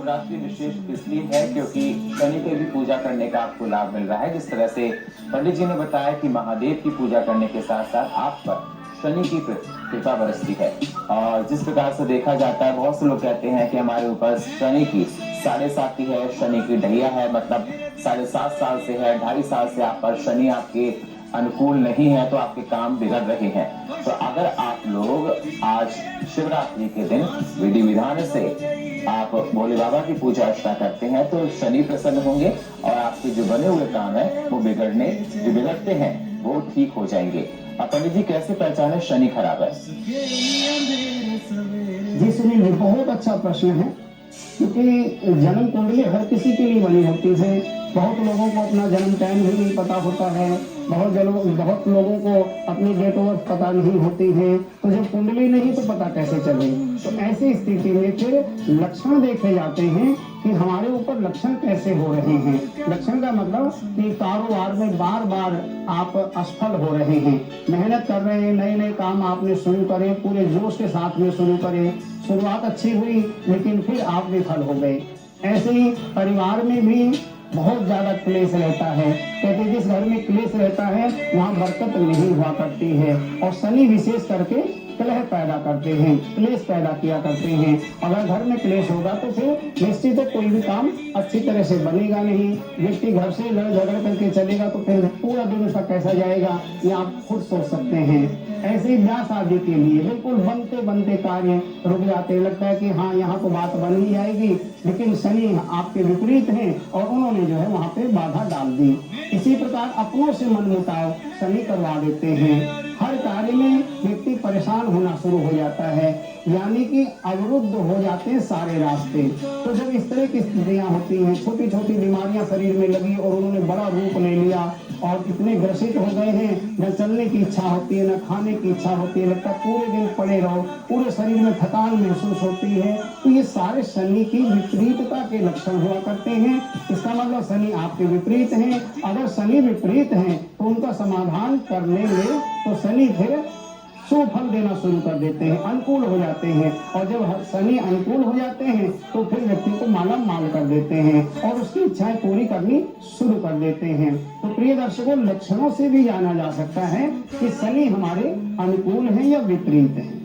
महाशिवरात्रि विशेष इसलिए है क्योंकि शनि की भी पूजा करने का आपको लाभ मिल रहा है। जिस तरह से पंडित जी ने बताया कि महादेव की पूजा करने के साथ साथ आप पर शनि की कृपा बरसती है। और जिस प्रकार से देखा जाता है, बहुत से लोग कहते हैं कि हमारे ऊपर शनि की 7.5 है, शनि की ढैया है, मतलब 7.5 साल से है, 2.5 साल से आप पर शनि आपके अनुकूल नहीं है, तो आपके काम बिगड़ रहे हैं। तो अगर आप लोग आज शिवरात्रि के दिन विधि विधान से आप भोले बाबा की पूजा अर्चना करते हैं तो शनि प्रसन्न होंगे और आपके जो बने हुए काम है वो जो बिगड़ते हैं वो ठीक हो जाएंगे। पंडित जी, कैसे पहचाने शनि खराब है? जी सुनील जी, बहुत अच्छा प्रश्न है, क्योंकि जन्म कुंडली हर किसी के लिए बनी होती है। बहुत लोगों को अपना जन्म टाइम भी नहीं पता होता है, बहुत लोगों को अपनी डेट ऑफ बर्थ पता नहीं होती है। तो जब कुंडली नहीं तो पता कैसे चले? तो ऐसी स्थिति में फिर लक्षण देखे जाते हैं कि हमारे ऊपर लक्षण कैसे हो रहे हैं। लक्षण का मतलब कि कारोबार में बार बार आप असफल हो रहे हैं, मेहनत कर रहे हैं, नए नए काम आपने शुरू करे, पूरे जोश के साथ में शुरू करें, शुरुआत अच्छी हुई लेकिन फिर आप विफल हो गए। ऐसे ही परिवार में भी बहुत ज्यादा क्लेश रहता है। कहते जिस घर में क्लेश रहता है वहाँ बरकत नहीं हुआ करती है, और शनि विशेष करके कलह पैदा करते हैं, क्लेश पैदा किया करते हैं। अगर घर में क्लेश होगा तो फिर निश्चित है कोई भी काम अच्छी तरह से बनेगा नहीं। व्यक्ति घर से लड़ झगड़ करके चलेगा तो फिर पूरा दिन उसका कैसा जाएगा ये आप खुद सोच सकते हैं। ऐसे ही ब्याह शादी के लिए बिल्कुल बनते बनते कार्य रुक जाते, लगता है कि हाँ यहाँ तो बात बन ही जाएगी, लेकिन शनि आपके विपरीत हैं और उन्होंने जो है वहाँ पे बाधा डाल दी। इसी प्रकार अपनों से मनमुटाव शनि करवा देते हैं। हर कार्य में व्यक्ति परेशान होना शुरू हो जाता है, यानी कि अवरुद्ध हो जाते हैं सारे रास्ते। तो जब इस तरह की स्थितियां होती हैं, छोटी छोटी बीमारियां शरीर में लगी और उन्होंने बड़ा रूप ले लिया और इतने ग्रसित हो गए हैं, न चलने की इच्छा होती है, न खाने की इच्छा होती है, लगता है पूरे दिन पड़े रहो, पूरे शरीर में थकान महसूस होती है। तो ये सारे शनि की विपरीतता के लक्षण हुआ करते हैं। इसका मतलब शनि आपके विपरीत हैं। अगर शनि विपरीत हैं तो उनका समाधान करने में तो शनि फिर शुभ फल देना शुरू कर देते हैं, अनुकूल हो जाते हैं। और जब शनि अनुकूल हो जाते हैं तो फिर व्यक्ति को माला माल कर देते हैं और उसकी इच्छाएं पूरी करनी शुरू कर देते हैं। तो प्रिय दर्शकों, लक्षणों से भी जाना जा सकता है कि शनि हमारे अनुकूल है या विपरीत है।